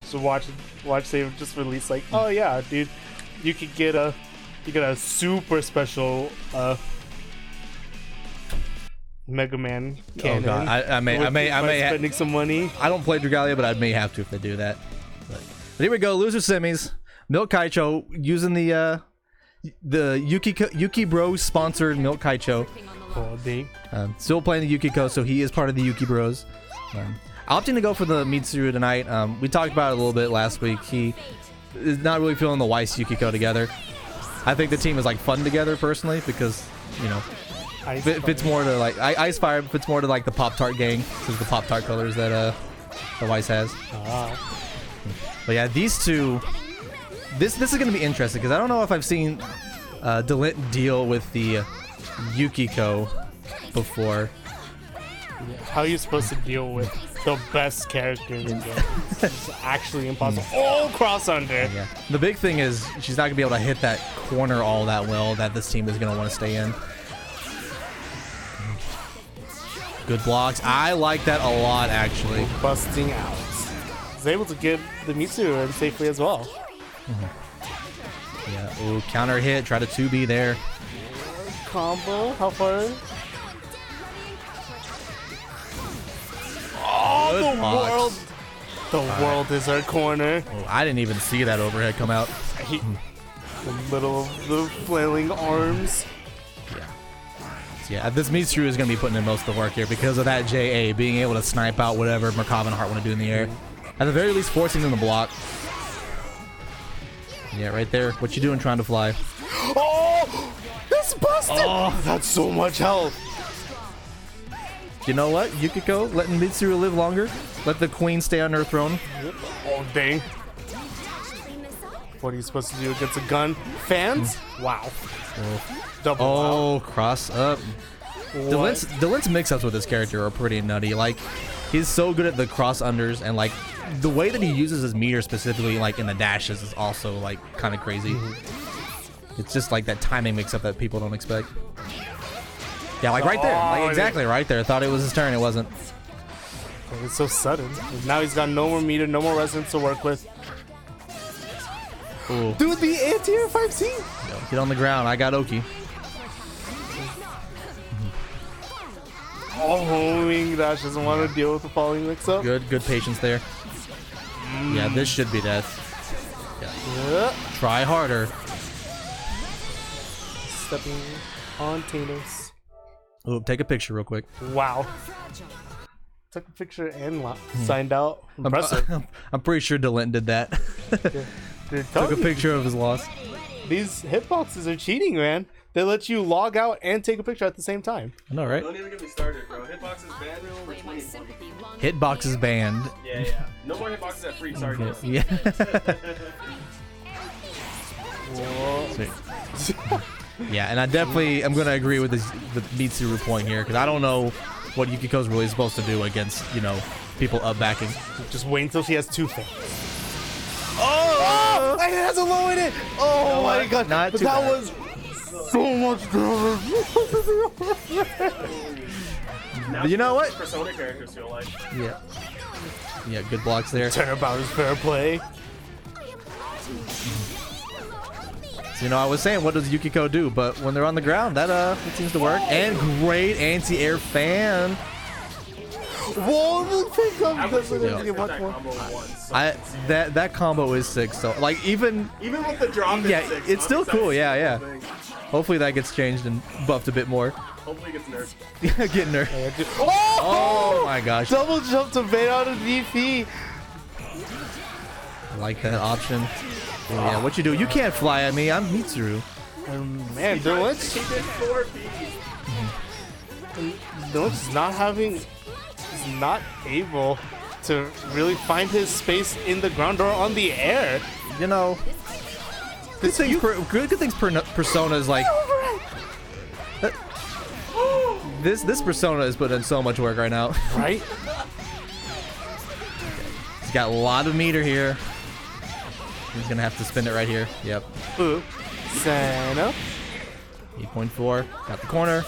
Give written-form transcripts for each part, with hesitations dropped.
So watch they just release like, oh yeah, dude, you could get a super special Mega Man cannon. Oh god, I may spending some money. I don't play Dragalia, but I may have to if they do that. But here we go, loser semis. Milk Kaicho using the Yuki Bros sponsored Milk Kaicho. Oh, dang. Still playing the Yukiko, so he is part of the Yuki Bros. Opting to go for the Mitsuru tonight. We talked about it a little bit last week. He is not really feeling the Weiss Yukiko together. I think the team is like fun together personally because, you know, fits more to like Ice Fire fits more to like the Pop Tart gang because the Pop Tart colors that the Weiss has. But yeah, these two. This is gonna be interesting because I don't know if I've seen Dlent deal with the Yukiko before. How are you supposed to deal with the best character in the game? It's actually impossible. Oh, cross under. Yeah. The big thing is she's not gonna be able to hit that corner all that well that this team is gonna want to stay in. Good blocks. I like that a lot, actually. Busting out. He's able to get the Mitsuru in safely as well. Yeah. Ooh, counter hit. Try to 2B there. Combo. How far? Oh, Good the box. world. The world is our corner. Oh, I didn't even see that overhead come out. The middle of the flailing arms. Yeah, this Mitsuru is going to be putting in most of the work here because of that JA, being able to snipe out whatever Merkava and Heart want to do in the air. At the very least, forcing them to block. Yeah, right there. What you doing trying to fly? Oh! That's busted! Oh, that's so much health. You know what? Yukiko, letting Mitsuru live longer. Let the queen stay on her throne. Oh, dang. What are you supposed to do against a gun? Fans? Wow. Double Oh, cross up. Dlent's mix-ups with this character are pretty nutty. Like, he's so good at the cross unders, and like the way that he uses his meter specifically, like in the dashes, is also like kind of crazy. It's just like that timing mix-up that people don't expect. Yeah, like right there, like exactly right there. Thought it was his turn, it wasn't. It's so sudden. Now he's got no more meter, no more resonance to work with. Ooh. Dude, the anti-air 5C. Yo, get on the ground. I got Oki. Oh, homing dash doesn't want to deal with the falling mix-up. Good patience there. Yeah, this should be death. Yeah. Try harder. Stepping on Tanos. Ooh, take a picture real quick. Wow. Took a picture and signed out. Impressive. I'm pretty sure Dlent did that. Dude, took a picture of his loss. These hitboxes are cheating, man. They let you log out and take a picture at the same time. I know, right? Don't even get me started, bro. Hitbox is banned over 2020. Hitbox is banned. Yeah. No more hitboxes at free. Sorry, guys. Yeah. Yeah, and I'm gonna agree with the Mitsuru point here because I don't know what Yukiko's really supposed to do against, you know, people up backing. Just wait until she has two fans. Oh! It has a low in it! Oh my god! Not but too that bad. was so much damage. You know what? Persona characters feel like. Yeah. Yeah, good blocks there. Turnabout is fair play. So, you know, I was saying, what does Yukiko do? But when they're on the ground, that it seems to work. And great anti-air fan. Whoa, the pickup doesn't Yeah. get much more. That combo is sick. So like even with the drop, yeah, it's still cool. Yeah. Hopefully that gets changed and buffed a bit more. Hopefully it gets nerfed. Get nerfed. Oh my gosh. Double jump to bait out of DP. I like that option. Oh, yeah, what you do? You can't fly at me. I'm Mitsuru. Man, Dlent is not able to really find his space in the ground or on the air. You know, good things Persona is like. This Persona is putting in so much work right now. Right? He's got a lot of meter here. He's gonna have to spin it right here. Yep. Ooh. Sana. 8.4. Got the corner.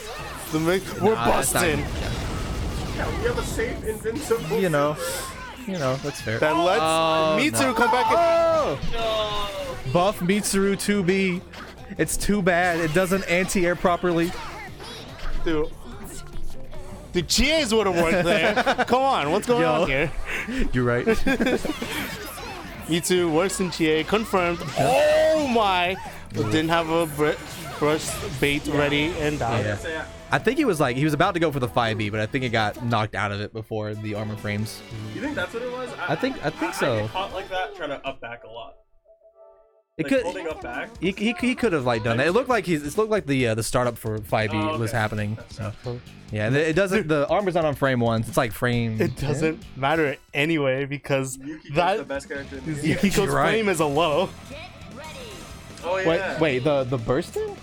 We're busting. Yeah, we have a safe invincible. You know. you know, that's fair. That lets Mitsuru come back. Buff Mitsuru 2B. It's too bad it doesn't anti-air properly. Dude, Chies would have worked there. Come on, what's going on here? You're right. Mitsuru works in Chie, confirmed. Oh my! Didn't have a brush bait ready and died. Yeah. I think he was about to go for the 5B, but I think it got knocked out of it before the armor frames. You think that's what it was? I think so. I get caught like that, trying to up back a lot. It Like could. holding up back. He could have done that. It looked like the startup for 5B was happening. So yeah, it doesn't. The armor's not on frame 1. It's like frame. It doesn't matter anyway because Yukiko's the best character in the game. Yukiko's frame is a low. Oh yeah. Wait, the bursting?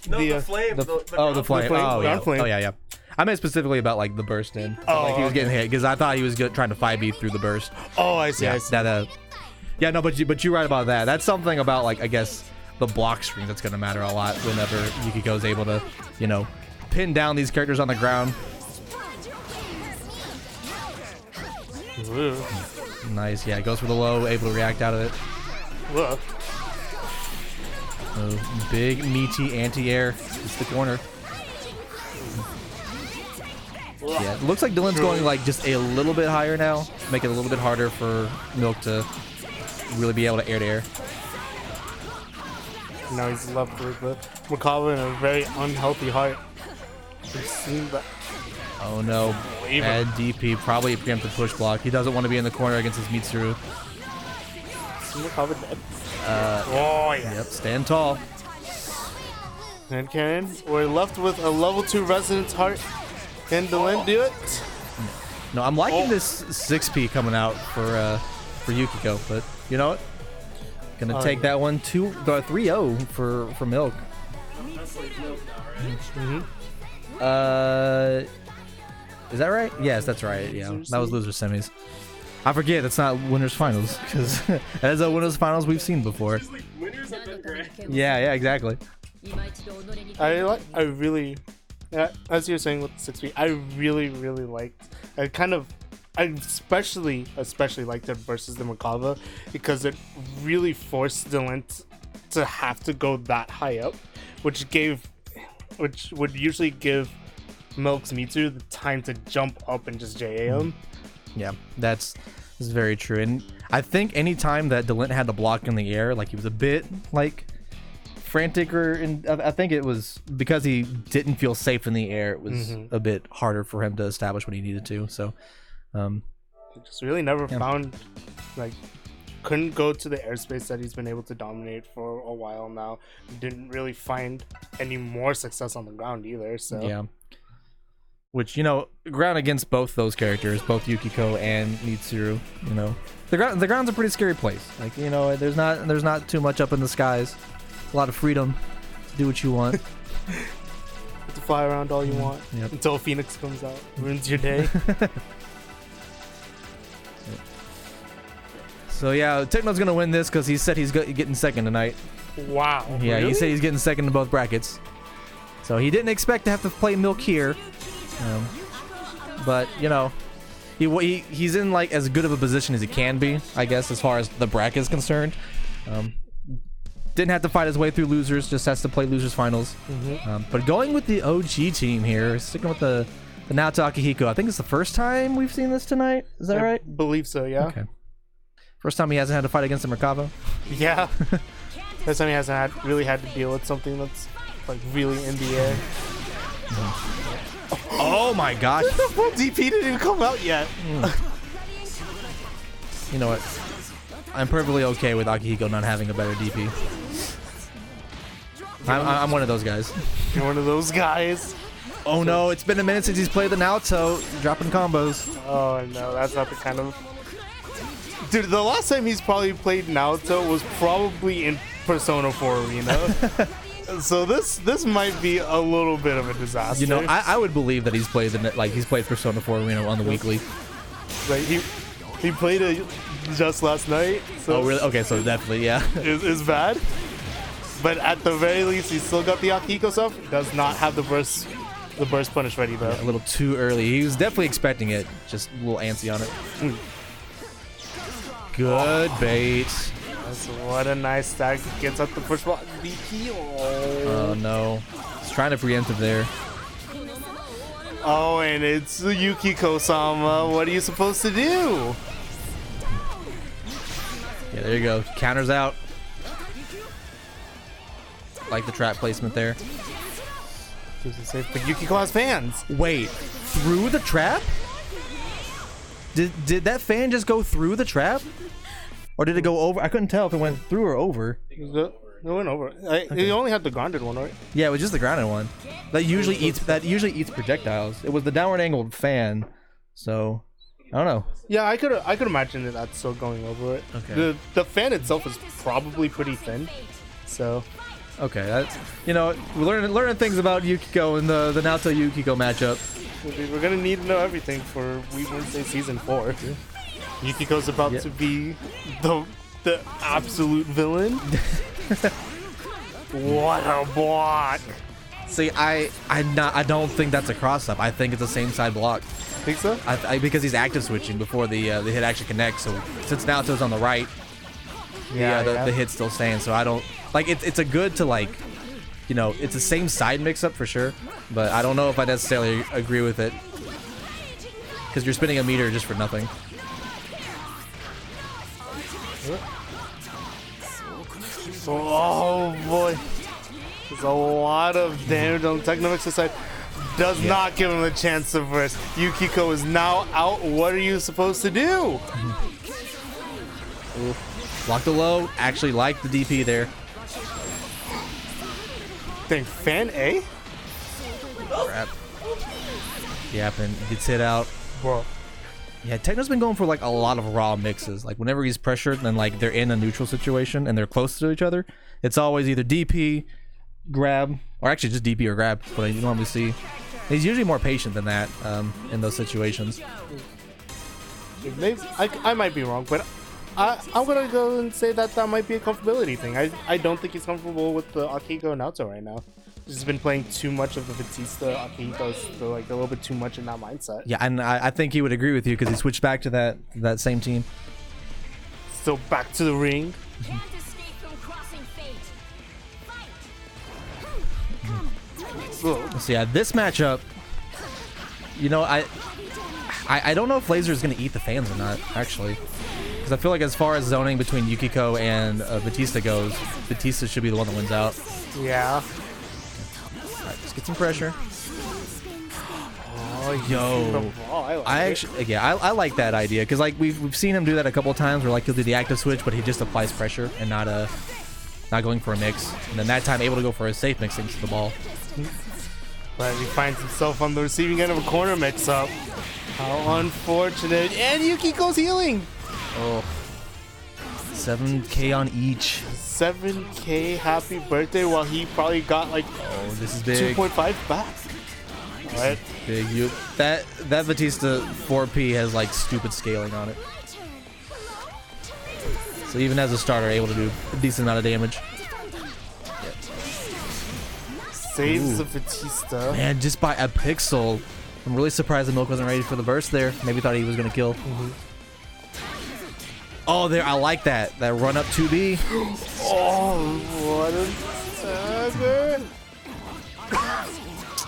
No, the the flame. The flame. flame, Oh yeah. flame. Oh yeah. I meant specifically about like the burst in. Like he was getting hit because I thought he was trying to 5B through the burst. Oh, I see. Yeah. I see. Yeah, no, but you're right about that. That's something about like I guess the block screen that's gonna matter a lot whenever Yukiko's able to, you know, pin down these characters on the ground. Ooh. Nice, yeah, goes for the low, able to react out of it. Whoa. Oh, big meaty anti-air. It's the corner. Yeah, it looks like Dlent's going like just a little bit higher now, make it a little bit harder for Milk to really be able to air to air. Now he's left with the Merkava in a very unhealthy height. We've seen that. Oh no, bad DP, probably a preemptive push block. He doesn't want to be in the corner against his Mitsuru. Is Merkava dead? Oh yeah. Yep, stand tall. And Karen, we're left with a level 2 Resonance Heart. Can Dlent do it? No, I'm liking this 6P coming out for Yukiko, but you know what? Gonna take that one 3-0 for Milk. That's like milk now, right? Is that right? Yes, that's right. Yeah, that was loser semis. I forget it's not winners finals because that is a winners finals we've seen before. Like, winners have been great. Yeah, exactly. I really, as you were saying with the 6 feet, I really liked. I especially liked it versus the Merkava because it really forced Dlent to have to go that high up, which would usually give Milk's Mitsuru the time to jump up and just JA him. Yeah, that's very true. And I think any time that Dlent had to block in the air, like he was a bit like frantic, I think it was because he didn't feel safe in the air. It was a bit harder for him to establish what he needed to. So, He just really never found, couldn't go to the airspace that he's been able to dominate for a while now. Didn't really find any more success on the ground either. So yeah. Which, you know, ground against both those characters, both Yukiko and Mitsuru, you know, the ground's a pretty scary place. Like, you know, there's not too much up in the skies. A lot of freedom to do what you want. to fly around all you want until Phoenix comes out, ruins your day. So yeah, Techno's gonna win this because he said he's getting second tonight. Wow. Yeah, really? he said he's getting second in both brackets. So he didn't expect to have to play Milk here. But you know, he's in like as good of a position as he can be, I guess, as far as the bracket is concerned. Didn't have to fight his way through losers, just has to play losers finals. But going with the OG team here, sticking with the Naoto Akihiko. I think it's the first time we've seen this tonight. Is that right? I believe so. Yeah. Okay. First time he hasn't had to fight against the Merkava. Yeah. First time he hasn't really had to deal with something that's like really in the air. Oh my gosh. The full DP didn't even come out yet. You know what? I'm perfectly okay with Akihiko not having a better DP. I'm one of those guys. You're one of those guys. Oh no, it's been a minute since he's played the Naoto, dropping combos. Oh no, that's not the kind of... Dude, the last time he's probably played Naoto was probably in Persona 4 Arena. So this might be a little bit of a disaster. You know, I would believe that he's played he's played Persona 4 Arena on the weekly. Like he played it just last night. So oh really? Okay, so definitely, yeah. It's bad. But at the very least, he's still got the Akihiko stuff. Does not have the burst punish ready though. Yeah, a little too early. He was definitely expecting it, just a little antsy on it. Good bait. What a nice stack. Gets up the push ball. DP. Oh no. He's trying to preemptive there. Oh, and it's Yukiko-sama. What are you supposed to do? Yeah, there you go. Counters out. Like the trap placement there. But Yukiko has fans. Wait, through the trap? Did that fan just go through the trap? Or did it go over? I couldn't tell if it went through or over. It went over. You only had the grounded one, right? Yeah, it was just the grounded one. That usually eats projectiles. It was the downward angled fan. So I don't know. Yeah, I could imagine that's still going over it. Okay. The fan itself is probably pretty thin. So okay, that's, you know, we're learning things about Yukiko and the Naoto Yukiko matchup. We're gonna need to know everything for Weeb Wednesday season 4. Yukiko's about to be the absolute villain. What a block! See, I don't think that's a cross up. I think it's the same side block. Think so? Because he's active switching before the hit actually connects. So since Naoto's on the right, the hit's still staying. So I don't like it's a good to like, you know, it's the same side mix up for sure. But I don't know if I necessarily agree with it because you're spinning a meter just for nothing. Oh boy, there's a lot of damage on TECHNOMIXER side. Does not give him a chance to verse. Yukiko is now out. What are you supposed to do? Block the low. Actually like the DP there. Dang, fan A? Crap. Yep, and gets hit out. Bro. Yeah, Techno's been going for like a lot of raw mixes. Like whenever he's pressured and like they're in a neutral situation and they're close to each other, it's always either DP, grab, or actually just DP or grab. What I normally see. He's usually more patient than that in those situations. I might be wrong, but I'm gonna go and say that might be a comfortability thing. I don't think he's comfortable with the Akihiko and Naoto right now. He's been playing too much of the Batista. Akihiko's still like a little bit too much in that mindset. Yeah, and I think he would agree with you because he switched back to that same team. Still back to the ring. So yeah, this matchup, you know, I don't know if Laser is going to eat the fans or not, actually. Because I feel like as far as zoning between Yukiko and Batista goes, Batista should be the one that wins out. Yeah. Alright, let's get some pressure. Oh, yo. I like that idea because like we've seen him do that a couple of times where like he'll do the active switch, but he just applies pressure and not going for a mix. And then that time able to go for a safe mix into the ball. But he finds himself on the receiving end of a corner mix-up. How unfortunate. And Yukiko's healing. Oh. 7K on each. 7K happy birthday while he probably got like this is big. 2.5 back. Alright. Big. That Batista 4P has like stupid scaling on it. So even as a starter, able to do a decent amount of damage. Saves the Batista. Man, just by a pixel. I'm really surprised the Milk wasn't ready for the burst there. Maybe thought he was going to kill. Oh, there. I like that. That run up 2B. Oh, what a stagger.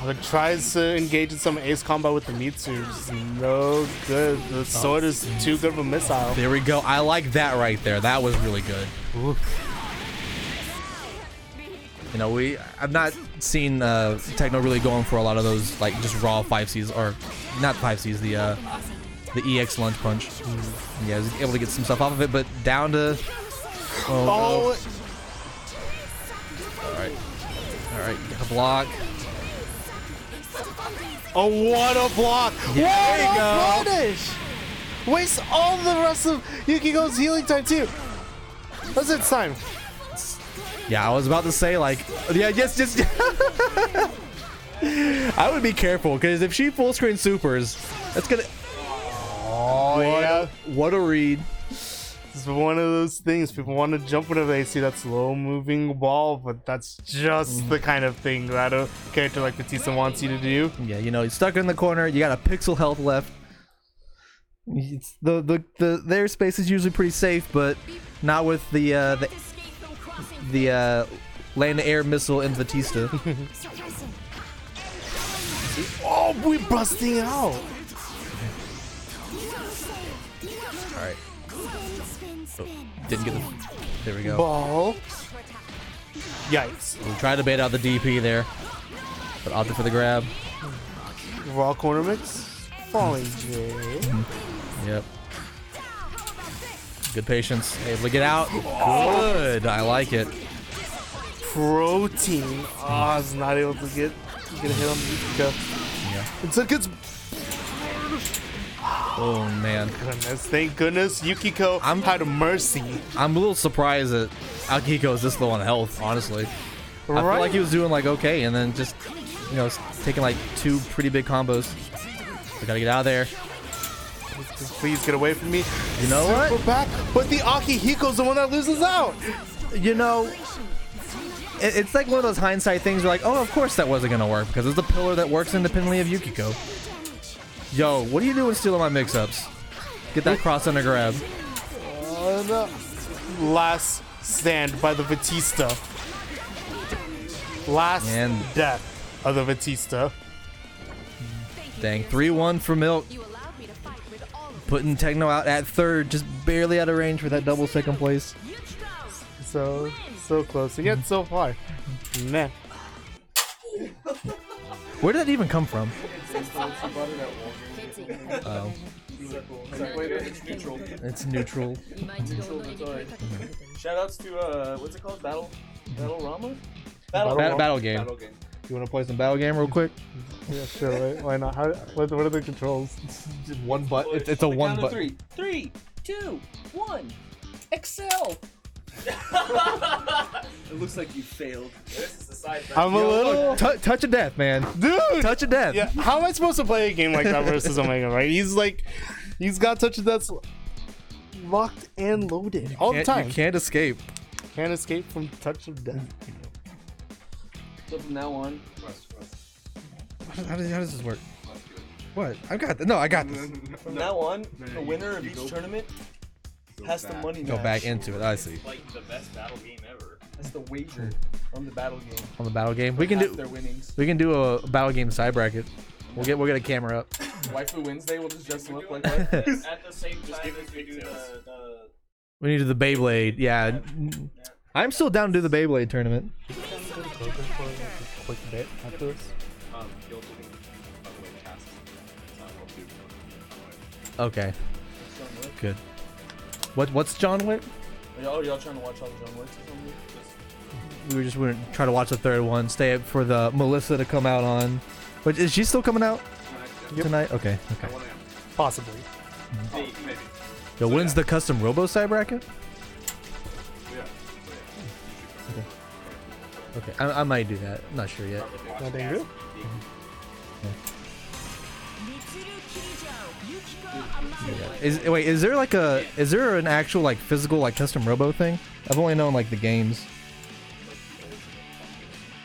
But tries to engage in some ace combo with the Mitsuru. Just no good. The sword is too good of a missile. There we go. I like that right there. That was really good. You know, I've not seen Techno really going for a lot of those like just raw 5Cs or not 5Cs, the EX lunge punch. Yeah, he's able to get some stuff off of it, but down to all right, get a block. Oh, what a block! Yeah, what a punish! Wastes all the rest of Yukiko's healing time too. What's its time? Yeah, I was about to say like, yeah, just I would be careful because if she full screen supers, that's gonna. Oh, what a read! This is one of those things people want to jump whenever they see that slow moving ball, but that's just the kind of thing that a character like Batista wants you to do. Yeah, you know, he's stuck in the corner. You got a pixel health left. It's the airspace is usually pretty safe, but not with the land-air missile in Batista. Oh, we're busting out. All right. Oh, didn't get the. There we go. Ball. Yikes. We tried to bait out the DP there, but opted for the grab. Raw corner mix. Falling J. Yep. Good patience. Able to get out. Good. I like it. Protein. Ah, is not able to get a hit on Yukiko. Yeah. It's a good. Oh man. Goodness, thank goodness Yukiko had mercy. I'm a little surprised that Akihiko is just low on health, honestly. I feel like he was doing like okay, and then just, you know, taking like 2 pretty big combos. We gotta get out of there. Please get away from me. You know what? Super back, but the Akihiko's the one that loses out. You know, it's like one of those hindsight things where like, oh, of course that wasn't gonna work because it's a pillar that works independently of Yukiko. Yo, what are you doing stealing my mix-ups? Get that cross under grab. Last stand by the Batista. Last death of the Batista. Dang, 3-1 for Milk. Putting Techno out at third, just barely out of range for that double second place. So close, and yet so far. Man. Where did that even come from? Oh. It's neutral. Shoutouts to what's it called? Battle Rama? Battle game. You want to play some battle game real quick? Yeah, sure. Right? Why not? What are the controls? Just one button. It's a one button. 3, 2, 1. Excel. It looks like you failed. This is the side. I'm a little touch of death, man. Dude, touch of death. Yeah. How am I supposed to play a game like that versus Omega? Right? He's got touch of death locked and loaded all the time. You can't escape. Can't escape from touch of death. So from now on, how does this work? What? I got this. No, I got this. From now on, the winner of each tournament has the money match. Go back into it. I see. Like the best battle game ever. That's the wager on the battle game. On the battle game, we can do. Their winnings. We can do a battle game side bracket. We'll get a camera up. Waifu Wednesday. We'll just dress them up like that. At the same time as we do the. We need to do the Beyblade. Yeah. I'm still down to do the Beyblade tournament. Quick bit after this. Okay. Good. What's John Wick? Y'all trying to watch all the John Wicks or something? We were just going to try to watch the third one. Stay up for the Melissa to come out on. But is she still coming out tonight? Okay. Possibly. Maybe. Yo, when's the custom Robo side bracket? Okay, I might do that. I'm not sure yet. Nothing good? Yeah. Is there an actual like physical like custom Robo thing? I've only known like the games.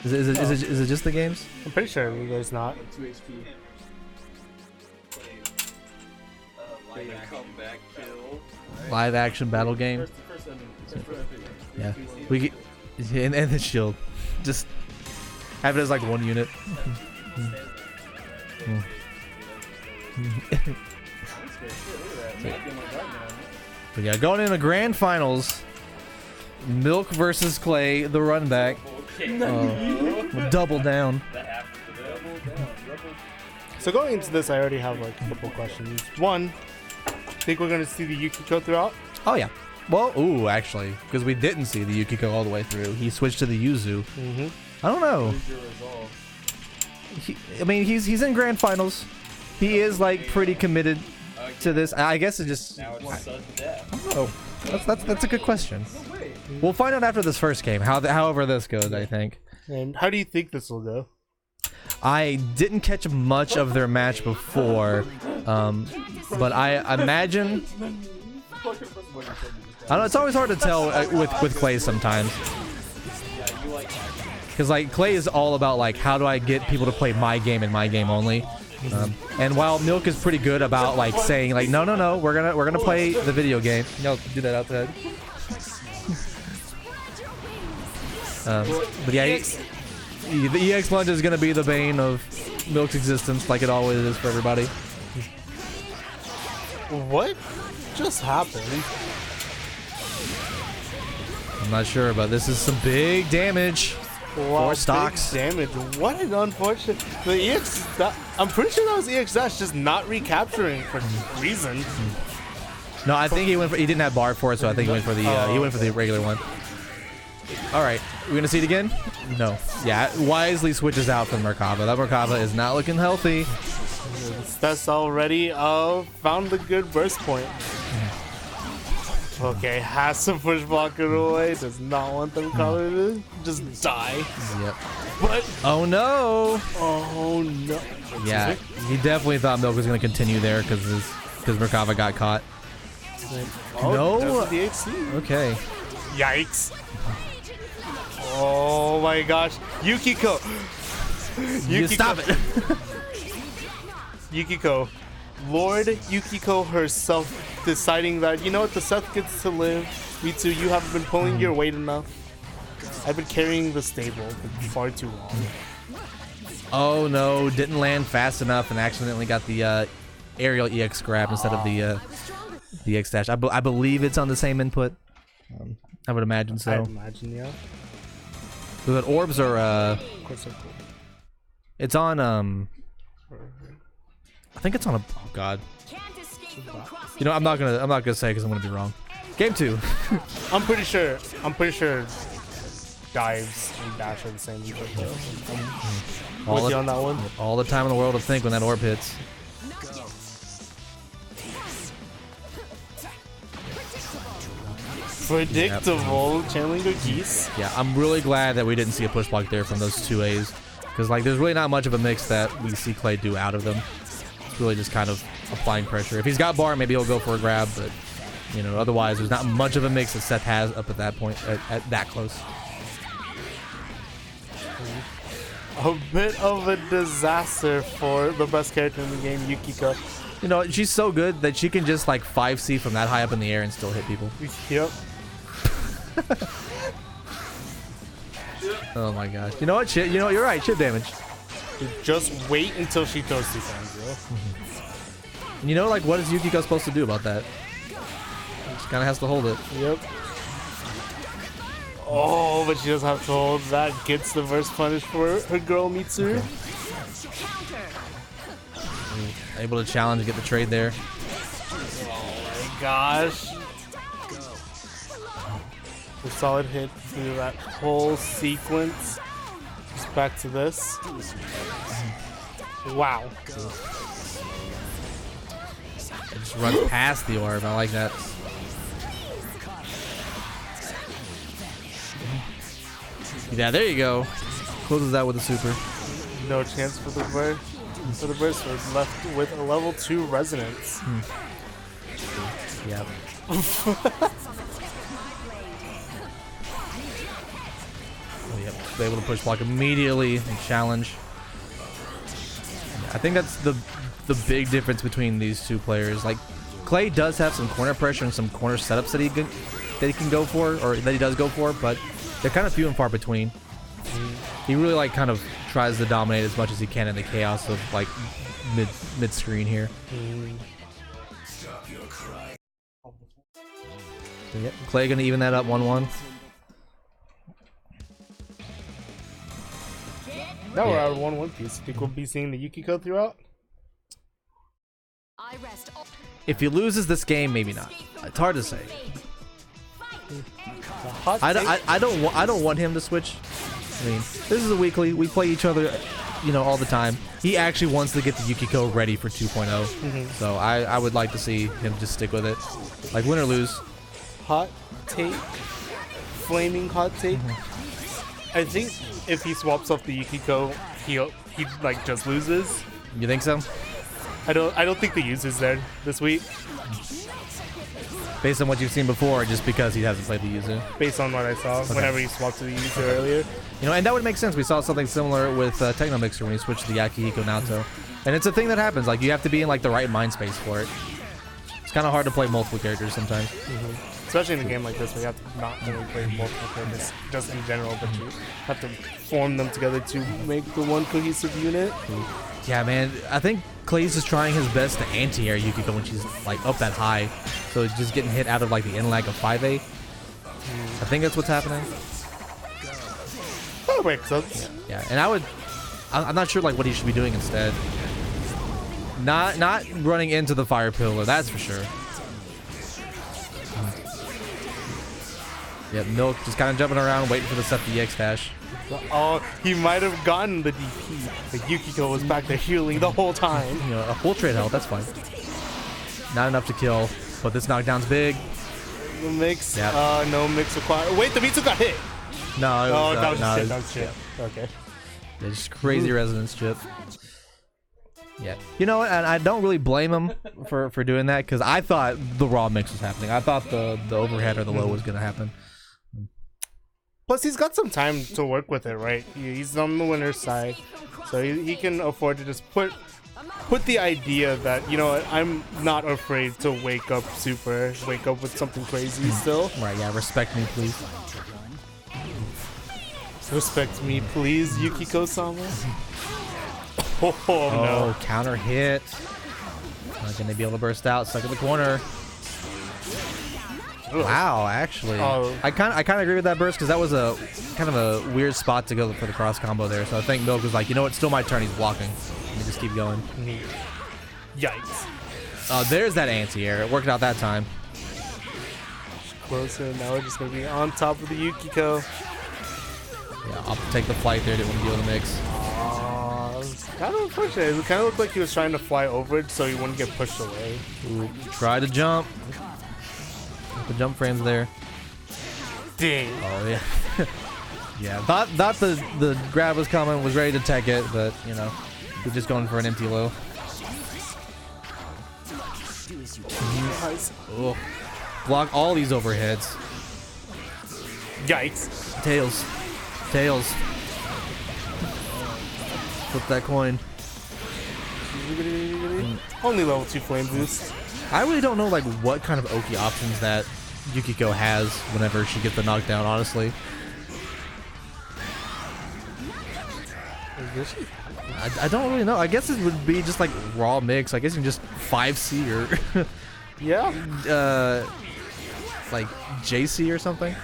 Is it just the games? I'm pretty sure there's not. 2 HP. Comeback kill. Live action battle game. Yeah, we get and the shield. Just have it as like one unit. But yeah, going into grand finals, Milk versus Clay, the run back. Double down. So going into this, I already have like a couple questions. One, think we're gonna see the Yukiko throughout? Oh yeah. Well, ooh, actually, because we didn't see the Yukiko all the way through. He switched to the Yuzu. I don't know. He's in grand finals. He is like pretty committed to this. I guess it just. I don't know. That's a good question. We'll find out after this first game. However this goes, I think. And how do you think this will go? I didn't catch much of their match before, but I imagine. I don't know. It's always hard to tell with Clay sometimes, because like Clay is all about like how do I get people to play my game and my game only, And while Milk is pretty good about like saying like no, we're gonna play the video game. No, do that outside. But yeah, the EX lunge is gonna be the bane of Milk's existence, like it always is for everybody. What just happened? I'm not sure, but this is some big damage. Wow, 4 stocks. big damage. What an unfortunate. The EX. I'm pretty sure that was EX dash just not recapturing for reason. No, I think he went for. He didn't have bar for it, so I think he went for the. He went for the regular one. All right, we're gonna see it again. No. Yeah, wisely switches out from Merkava. That Merkava is not looking healthy. That's already found the good burst point. Okay, has to push block it away. Does not want them color to just die. Yep. But oh no! Oh no! Yeah, he definitely thought Milk was gonna continue there because Merkava got caught. Oh, no. DHC. Okay. Yikes! Oh my gosh, Yukiko! You stop it! Yukiko, Lord Yukiko herself deciding that, you know what, the Seth gets to live. Mitsuru, you haven't been pulling your weight enough. I've been carrying the stable for far too long. Oh no, didn't land fast enough and accidentally got the aerial EX grab instead of the X dash. I believe it's on the same input. I would imagine so. I imagine, yeah. So that orbs are Of course they're cool. it's on I think it's on a oh god. You know, I'm not gonna say because I'm gonna be wrong. Game 2. I'm pretty sure dives and dash are the same. With you on that one. All the time in the world to think when that orb hits. Predictable, channeling the geese. Yeah, I'm really glad that we didn't see a push block there from those 2 A's. Because like there's really not much of a mix that we see Clay do out of them. It's really just kind of applying pressure. If he's got bar, maybe he'll go for a grab, but you know, otherwise there's not much of a mix that Seth has up at that point, at that close. A bit of a disaster for the best character in the game, Yukiko. You know, she's so good that she can just like 5C from that high up in the air and still hit people. Yep. Oh my gosh. You know what? Shit. You know, you're right. Chip damage. Just wait until she throws 2 times, yo. And you know, like, what is Yukiko supposed to do about that? She kind of has to hold it. Yep. Oh, but she does have to hold that. Gets the first punish for her girl, Mitsuru. Okay. Able to challenge and get the trade there. Oh my gosh. A solid hit through that whole sequence. Just back to this. Wow. It just runs past the orb. I like that. Yeah, there you go. Closes that with a super. No chance for the burst. For the burst, we're left with a level 2 resonance. Yep. Yep. Able to push block immediately and challenge. I think that's the big difference between these 2 players. Like Clay does have some corner pressure and some corner setups that he can go for, or that he does go for, but they're kind of few and far between. He really like kind of tries to dominate as much as he can in the chaos of like mid screen here. So, yep. Clay gonna even that up 1-1. Now we're out of 1-1 piece. Think we'll be seeing the Yukiko throughout? If he loses this game, maybe not. It's hard to say. I don't want him to switch. I mean, this is a weekly. We play each other, you know, all the time. He actually wants to get the Yukiko ready for 2.0. So I would like to see him just stick with it. Like win or lose. Hot take. Flaming hot take. I think if he swaps off the Yukiko, he like just loses. You think so? I don't think the user's there this week. Based on what you've seen before, just because he hasn't played the user. Based on what I saw whenever he swapped to the user earlier. You know, and that would make sense. We saw something similar with TECHNOMIXER when he switched to the Akihiko Naoto. And it's a thing that happens. Like, you have to be in like the right mind space for it. It's kind of hard to play multiple characters sometimes. Especially in a game like this, where you have to not only play multiple characters just in general, but you have to form them together to make the one cohesive unit. Yeah, man. I think Clay's just trying his best to anti-air Yukiko when she's like up that high. So it's just getting hit out of like the in-lag of 5A. I think that's what's happening. Oh, wait, so Yeah, and I'm not sure like what he should be doing instead. Not running into the fire pillar, that's for sure. Yeah, Milk just kind of jumping around, waiting for the Seth DX dash. oh, he might have gotten the DP, but Yukiko was back there healing the whole time. You know, a full trade health, that's fine. Not enough to kill, but this knockdown's big. The mix, Yep. no mix required. Wait, the Mitsu got hit. No, it was, That was no, shit. it That was- was shit. Okay. yeah, just crazy resonance chip. Yeah, you know what? And I don't really blame him for doing that because I thought the raw mix was happening. I thought the overhead or the low was gonna happen. Plus, he's got some time to work with it, right? He's on the winner's side, so he can afford to just put the idea that, you know what, I'm not afraid to wake up with something crazy still. Right? Yeah, respect me, please. Respect me, please, Yukiko-sama. Oh, Oh, no. counter hit. Not gonna be able to burst out. Stuck in the corner. Ugh. Wow, actually, Oh. I kind of agree with that burst because that was a kind of a weird spot to go for the cross combo there. So I think Milk was like, you know what, still my turn. He's blocking. Let me just keep going. Neat. Yikes. There's that anti-air. It worked out that time. Closer. Now we're just gonna be on top of the Yukiko. Yeah, I'll take the flight there. Didn't want to deal with the mix. Kind of unfortunate. It kind of looked like he was trying to fly over it so he wouldn't get pushed away. Ooh, try to jump. The jump frames there. Dang. Oh yeah. Yeah. Thought the grab was coming. Was ready to tech it, but you know, we're just going for an empty low. Nice. Ugh. Block all these overheads. Yikes. Tails. Tails. Flip that coin. Only level 2 flame boost. I really don't know like what kind of Oki options that Yukiko has whenever she gets the knockdown, honestly. I don't really know. I guess it would be just like raw mix. I guess you can just 5C or Yeah. like JC or something.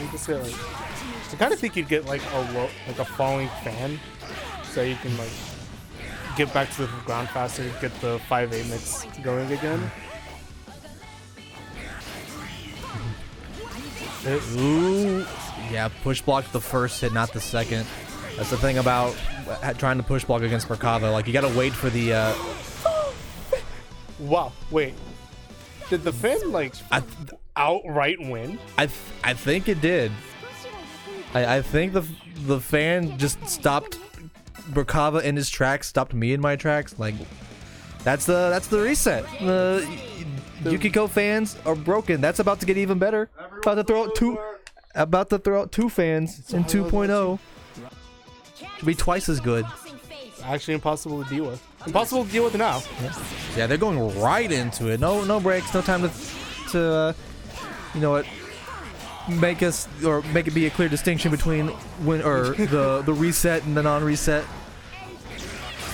You can say, like, I kind of think you'd get like a falling fan, so you can like get back to the ground faster, get the 5A mix going again. Ooh. Yeah, push block the first hit, not the second. That's the thing about trying to push block against Merkava. Like, you gotta wait for the, Wow, wait. Did the fan like outright win? I think it did. I think the fan just stopped Merkava in his tracks, stopped me in my tracks. Like, that's the reset. The Yukiko fans are broken. That's about to get even better. About to throw out two fans in 2.0. Should be twice as good. It's actually impossible to deal with. Impossible to deal with now. Yeah, they're going right into it. No breaks. No time to you know what? Make it be a clear distinction between the reset and the non-reset.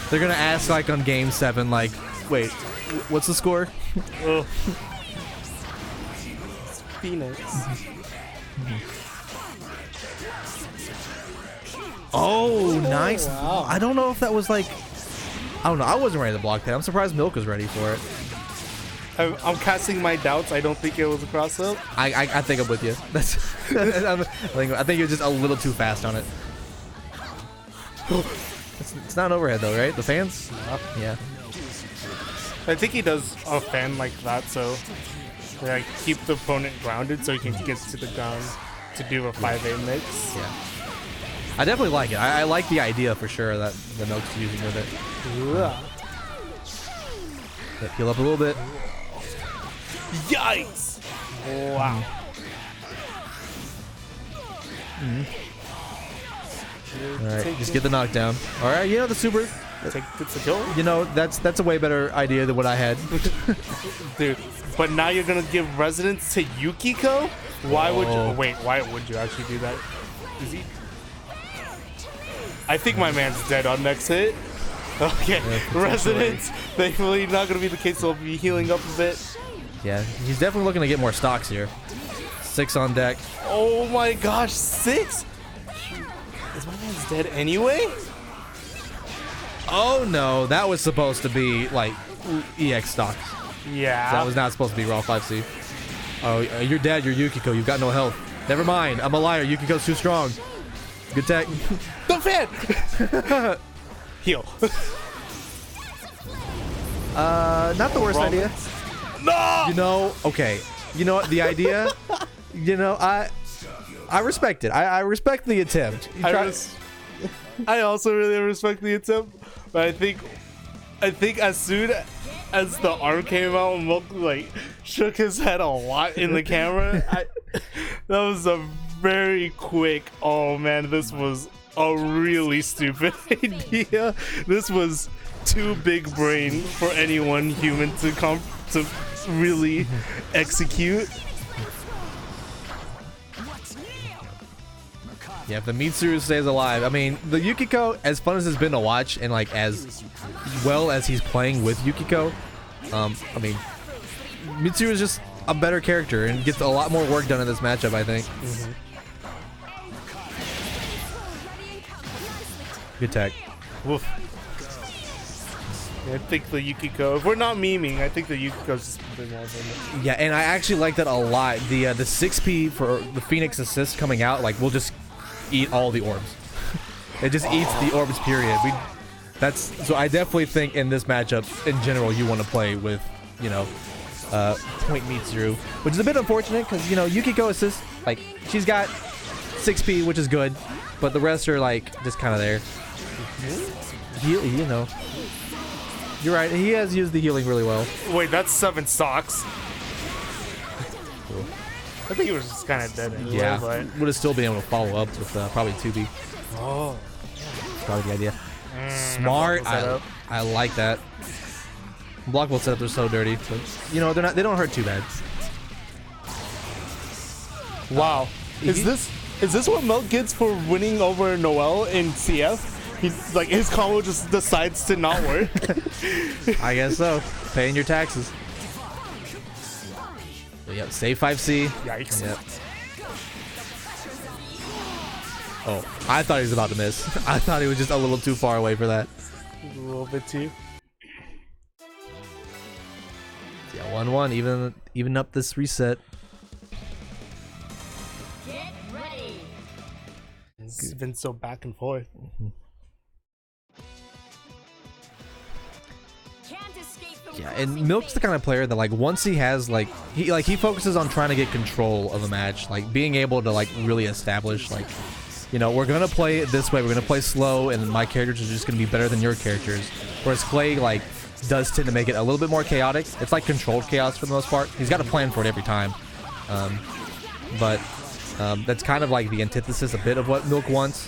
They're gonna ask like on game 7, like, wait, what's the score? Ugh. Phoenix. Oh, nice. wow. I don't know if that was like, I don't know. I wasn't ready to block that. I'm surprised Milk was ready for it. I'm casting my doubts. I don't think it was a cross up. I think I'm with you. That's I think you're just a little too fast on it. It's not an overhead though, right? The fans? Yeah. I think he does a fan like that, so like keep the opponent grounded so he can get to the ground to do a 5A mix. Yeah. I definitely like it. I like the idea for sure that the Milk's using with it. Yeah. Yeah, heal up a little bit. Yikes! Wow. All right, just get the knockdown. All right, you know the super. take the kill. You know, that's a way better idea than what I had. Dude, but now you're gonna give residence to Yukiko? Why would you? Wait, why would you actually do that? Is he? I think my man's dead on next hit. Okay, yeah, residence. Thankfully, not gonna be the case. So I'll be healing up a bit. Yeah, he's definitely looking to get more stocks here. 6 on deck. Oh my gosh, 6? Is my man's dead anyway? Oh no, that was supposed to be like EX stocks. Yeah. That was not supposed to be raw 5C. Oh, you're dead. You're Yukiko. You've got no health. Never mind. I'm a liar. Yukiko's too strong. Good tech. The fan. Heal. Not the worst idea. No. You know, okay. You know what? The idea. You know, I respect it. I respect the attempt. I also really respect the attempt, but I think as soon as the arm came out and Milk like shook his head a lot in the camera, that was a very quick. Oh man, this was a really stupid idea. This was too big brain for any one human to really execute. Yeah, if the Mitsuru stays alive, I mean, the Yukiko, as fun as it's been to watch, and like as well as he's playing with Yukiko, I mean, Mitsuru is just a better character and gets a lot more work done in this matchup, I think. Good tech. Woof. Yeah, I think the Yukiko, if we're not memeing, I think the Yukiko's just a bit more than it. Yeah, and I actually like that a lot. The 6P for the Phoenix assist coming out, like, we'll just eat all the orbs. It just eats the orbs, period. So I definitely think in this matchup, in general, you want to play with, you know, point Mitsuru, which is a bit unfortunate because, you know, Yukiko assist, like, she's got 6P, which is good, but the rest are, like, just kind of there. You know. You're right, he has used the healing really well. Wait, that's 7 stocks. I think he was just kind of dead anyway, yeah, but would have still been able to follow up with probably 2B. Oh. That's probably the idea. Smart. I like that. Blockable setups are so dirty, but you know they don't hurt too bad. Wow. Is this what Milk gets for winning over Noel in CF? He's like his combo just decides to not work. I guess so. Paying your taxes. Yep, save 5C. Yikes. Yep. Oh, I thought he was about to miss. I thought he was just a little too far away for that. A little bit too. Yeah, 1-1. Even up this reset. Get ready. It's been so back and forth. Yeah, and Milk's the kind of player that, like, once he has, like he focuses on trying to get control of a match, like being able to, like, really establish, like, you know, we're gonna play it this way, we're gonna play slow, and my characters are just gonna be better than your characters. Whereas Clay, like, does tend to make it a little bit more chaotic. It's like controlled chaos for the most part. He's got a plan for it every time, but that's kind of like the antithesis a bit of what Milk wants.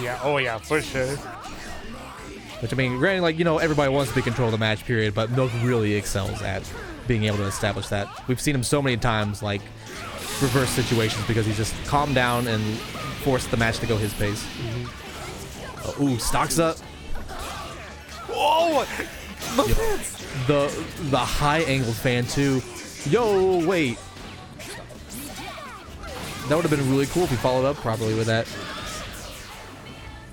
Yeah. Oh yeah, for sure. Which, I mean, granted, like, you know, everybody wants to be control of the match, period, but Milk really excels at being able to establish that. We've seen him so many times, like, reverse situations because he's just calmed down and forced the match to go his pace. Ooh, stocks up. Oh! The high-angled fan, too. Yo, wait. That would have been really cool if he followed up properly with that.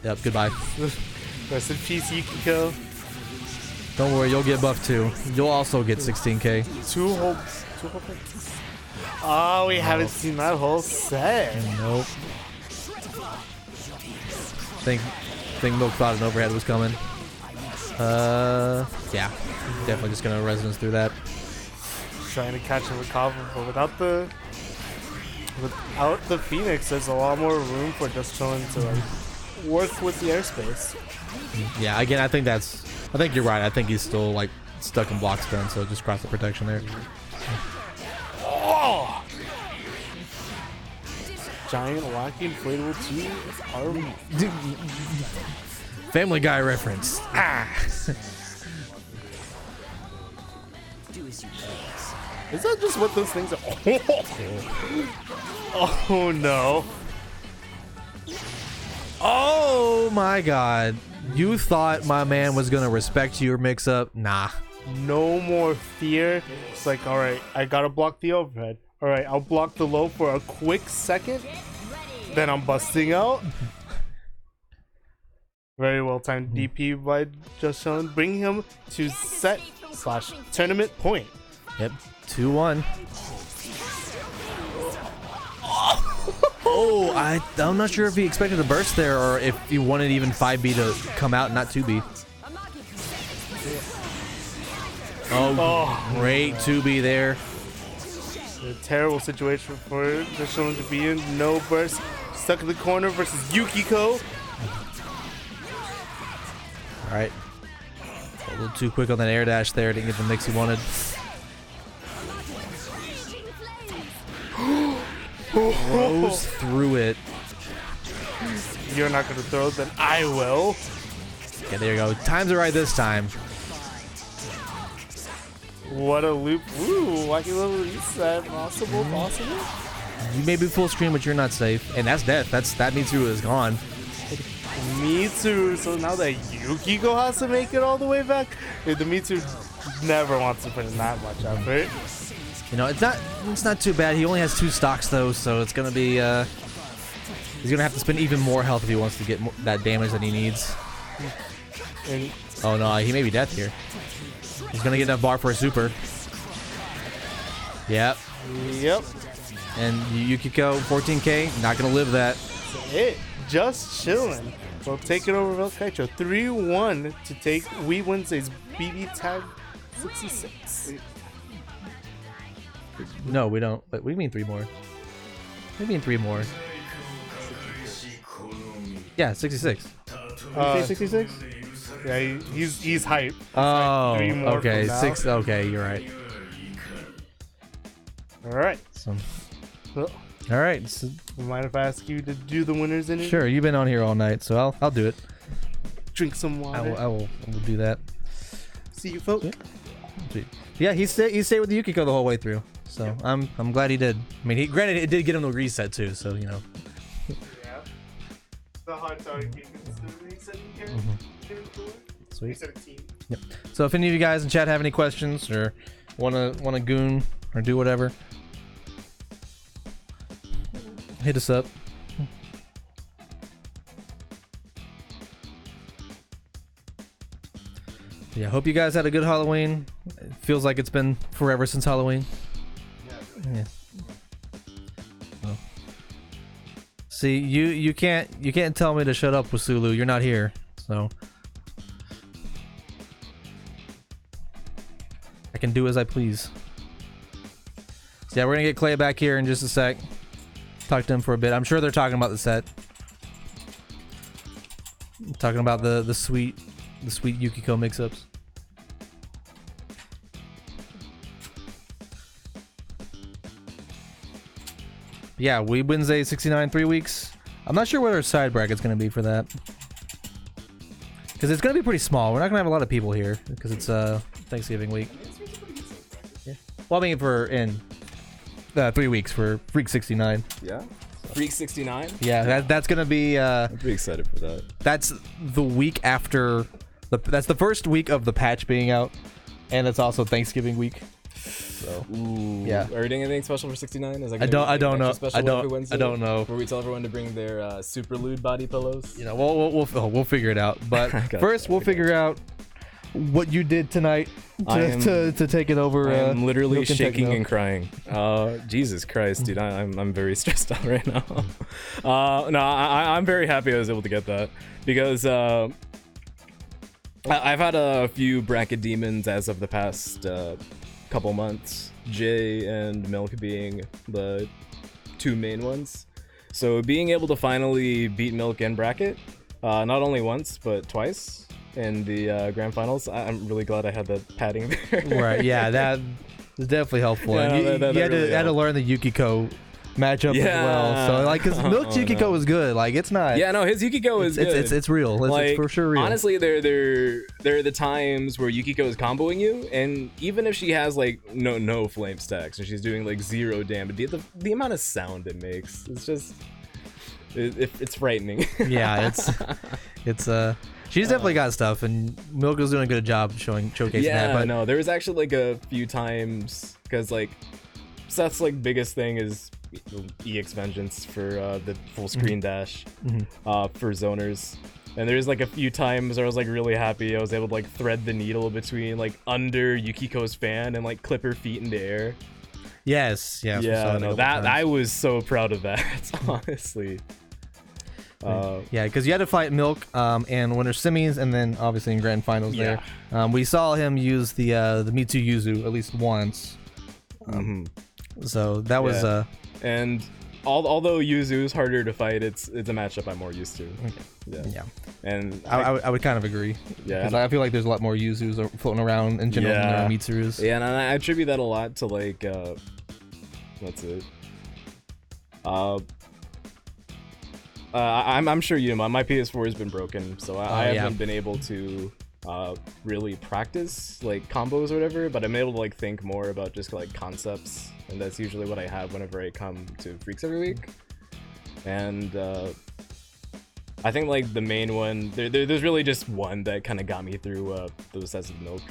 Yep, goodbye. Rest in peace, Yukiko. Don't worry, you'll get buffed too. You'll also get 16k. Two whole things. Oh, we haven't seen that whole set. Nope. Think Milk thought an overhead was coming. Yeah. Definitely just gonna resonance through that. Trying to catch a Merkava, but without the Phoenix, there's a lot more room for just Chillin to, like, work with the airspace. Yeah, again, I think you're right. I think he's still, like, stuck in block stun, so just cross the protection there. Oh! Giant wacky inflatable 2 arm. Family Guy reference. Ah. Is that just what those things are? Oh no. Oh my god. You thought my man was gonna respect your mix-up? Nah. No more fear. It's like, alright, I gotta block the overhead. Alright, I'll block the low for a quick second. Then I'm busting out. Very well timed DP by Chillin, bringing him to set / tournament point. Yep. 2-1. Oh, I'm not sure if he expected a burst there or if he wanted even 5B to come out, not 2B. Oh, great 2B there. A terrible situation for Chillin to be in. No burst. Stuck in the corner versus Yukiko. Alright. A little too quick on that air dash there. Didn't get the mix he wanted. Throws through it. You're not going to throw, then I will. Okay, there you go. Times it right this time. What a loop. Ooh, wacky little reset. Possible. You may be full stream, but you're not safe. And that's death. That Mitsuru is gone. Mitsuru, so now that Yukiko has to make it all the way back, the Mitsuru never wants to put in that much effort. You know, it's not too bad. He only has 2 stocks though, so it's gonna be he's gonna have to spend even more health if he wants to get that damage that he needs. And oh no, he may be death here. He's gonna get enough bar for a super. Yep. And Yukiko 14k, not gonna live that. It just Chillin. We'll take it over Velkaicho 3-1 to take Weeb Wednesday's BBTAG 66. No, we don't. But we mean 3 more. We mean 3 more. Yeah, 66. 66? Yeah, he's hype. Oh, 3 more okay. from now. 6. Okay, you're right. All right. So, Well, all right. So, mind if I ask you to do the winners in it? sure, you've been on here all night, so I'll do it. Drink some water. I will do that. See you, folks. Sweet. Yeah, he stayed with Yukiko the whole way through. So I'm glad he did. I mean, granted it did get him the reset too. So you know. Yeah. The hard target being reset Sweet. Reset team. Yep. So if any of you guys in chat have any questions or wanna goon or do whatever, hit us up. Yeah, hope you guys had a good Halloween. It feels like it's been forever since Halloween. Yeah. Well. See, you can't tell me to shut up, Wasulu. You're not here, so I can do as I please. So yeah, we're gonna get Clay back here in just a sec. Talk to him for a bit. I'm sure they're talking about the set. Talking about the sweet Yukiko mix-ups. Yeah, Weeb Wednesday 69 3 weeks. I'm not sure what our side bracket's gonna be for that, because it's gonna be pretty small. We're not gonna have a lot of people here because it's Thanksgiving week. Yeah. Well, I mean for in 3 weeks for Freak 69. Yeah. Freak 69? Yeah, that's gonna be I'm pretty excited for that. that's the week after that's the first week of the patch being out, and it's also Thanksgiving week. So Ooh. yeah. Are we doing anything special for 69? Is that I gonna don't be know. extra special every Wednesday? I don't know. Where we tell everyone to bring their super lewd body pillows? You know, we'll figure it out. But first, we'll figure out what you did tonight to take it over. I'm literally Milk and shaking Techno. and crying. Jesus Christ, dude, I'm very stressed out right now. No, I'm very happy I was able to get that because I've had a few bracket demons as of the past couple months. Jay and Milk being the 2 main ones. So being able to finally beat Milk in bracket, not only once but twice in the grand finals, I'm really glad I had that padding there. Right, yeah, that is definitely helpful. Yeah, And you that had really to helped. learn the Yukiko matchup as well. So like, because Milk's Yukiko was good. Like, it's not. Yeah, no, his Yukiko is good. It's real. It's for sure real. Honestly, there are the times where Yukiko is comboing you, and even if she has like no flame stacks and she's doing like 0 damage, the amount of sound it makes, it's just it's frightening. Yeah, it's she's definitely got stuff, and Milko's doing a good job showcasing that. Yeah, But no, there was actually like a few times because like Seth's like biggest thing is EX Vengeance for the full screen dash for zoners. And there's like a few times where I was like really happy I was able to like thread the needle between like under Yukiko's fan and like clip her feet in the air. Yes, yeah, no, that I was so proud of that, honestly. Yeah, because you had to fight Milk and winter semis, and then obviously in grand finals there. We saw him use the Mitsuru Yuzu at least once. So that was and although Yuzu is harder to fight, it's a matchup I'm more used to. Yeah. And I would kind of agree. Yeah, because I feel like there's a lot more Yuzus floating around in general than there are Mitsurus. Yeah, and I attribute that a lot to like what's it? I'm sure you know my PS4 has been broken, so I haven't been able to really practice like combos or whatever, but I'm able to like think more about just like concepts, and that's usually what I have whenever I come to Freaks every week. And I think like the main one, there's really just one that kind of got me through those sets of Milk,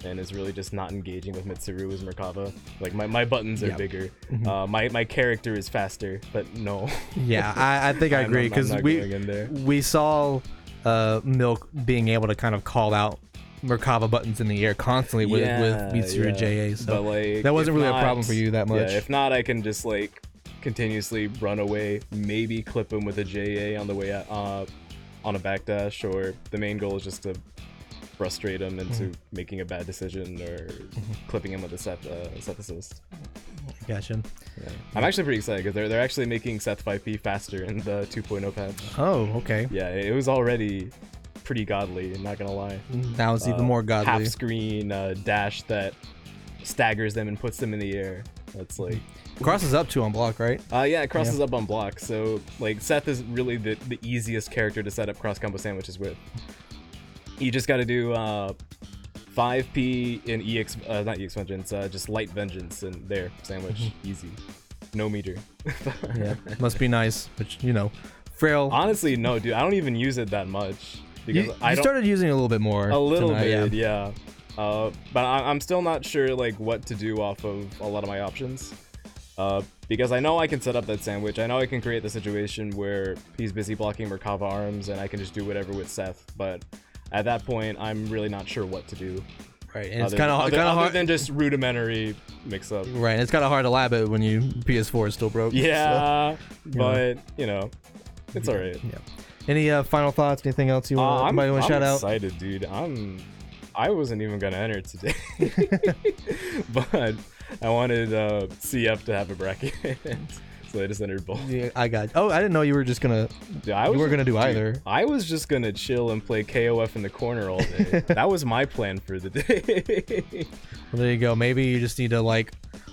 and is really just not engaging with Mitsuru as Merkava. Like my buttons are bigger, my character is faster, but no. Yeah, I think I agree, because we saw Milk being able to kind of call out Merkava buttons in the air constantly with Mitsuru JA, so but, like, that wasn't really a problem for you that much. Yeah, if not, I can just like continuously run away, maybe clip him with a JA on the way on a backdash, or the main goal is just to frustrate him into making a bad decision, or clipping him with a Seth assist. Gotcha. Yeah. I'm actually pretty excited because they're actually making Seth 5P faster in the 2.0 patch. Oh, okay. Yeah, it was already pretty godly, I'm not gonna lie. Now it's even more godly. Half screen dash that staggers them and puts them in the air. That's like crosses up too on block, right? Yeah, it crosses up on block. So like Seth is really the easiest character to set up cross combo sandwiches with. You just got to do 5P in EX, not EX Vengeance, just Light Vengeance, and there, sandwich, easy. No meter. Yeah, must be nice, but you know, frail. Honestly, no, dude, I don't even use it that much. Because I started using it a little bit more. A little bit, yeah. But I'm still not sure like what to do off of a lot of my options. Because I know I can set up that sandwich. I know I can create the situation where he's busy blocking Merkava arms and I can just do whatever with Seth. But at that point, I'm really not sure what to do. Right, and it's kind of hard than just rudimentary mix up. Right, and it's kind of hard to lab it when you PS4 is still broke. Yeah, so, but you know, it's alright. Yeah. Any final thoughts? Anything else you want to shout out? I'm excited, dude. I wasn't even gonna enter today, but I wanted CF to have a bracket, so I just entered both. Yeah, I got. Oh, I didn't know you were just gonna. Yeah, you were gonna do either. I was just gonna chill and play KOF in the corner all day. That was my plan for the day. Well, there you go. Maybe you just need to like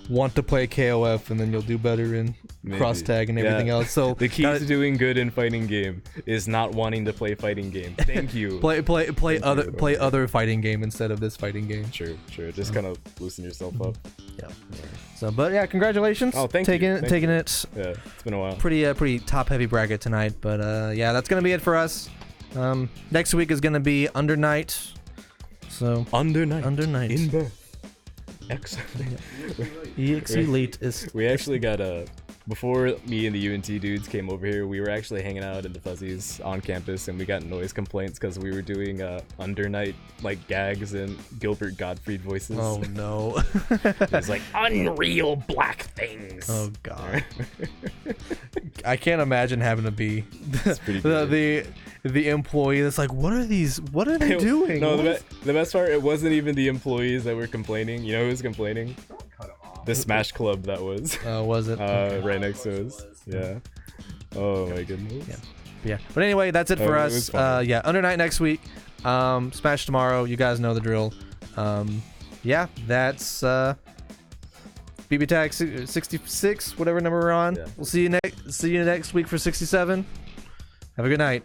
want to play KOF, and then you'll do better in cross tag and everything else. So the key to doing good in fighting game is not wanting to play fighting game. Thank you. play other fighting game instead of this fighting game. True. Just kind of loosen yourself up. Yeah. So, but yeah, congratulations. Oh, thank you. Taking it. Yeah, it's been a while. Pretty top heavy bracket tonight, but yeah, that's gonna be it for us. Next week is gonna be Under Night. So Under Night in birth. Excellent. EX Elite is. We actually got before me and the UNT dudes came over here, we were actually hanging out in the Fuzzies on campus, and we got noise complaints because we were doing Under Night like gags and Gilbert Gottfried voices. Oh no! It was like unreal black things. Oh god! I can't imagine having to be the employee that's like, what are they doing? No, the best part, it wasn't even the employees that were complaining. You know who was complaining? The Smash Club that was. Was it? Right next to us. Yeah. Oh my goodness. Yeah. But anyway, that's it for us. Yeah, Under Night next week. Smash tomorrow. You guys know the drill. Yeah, that's BBTAG 66, whatever number we're on. Yeah. We'll see you next week for 67. Have a good night.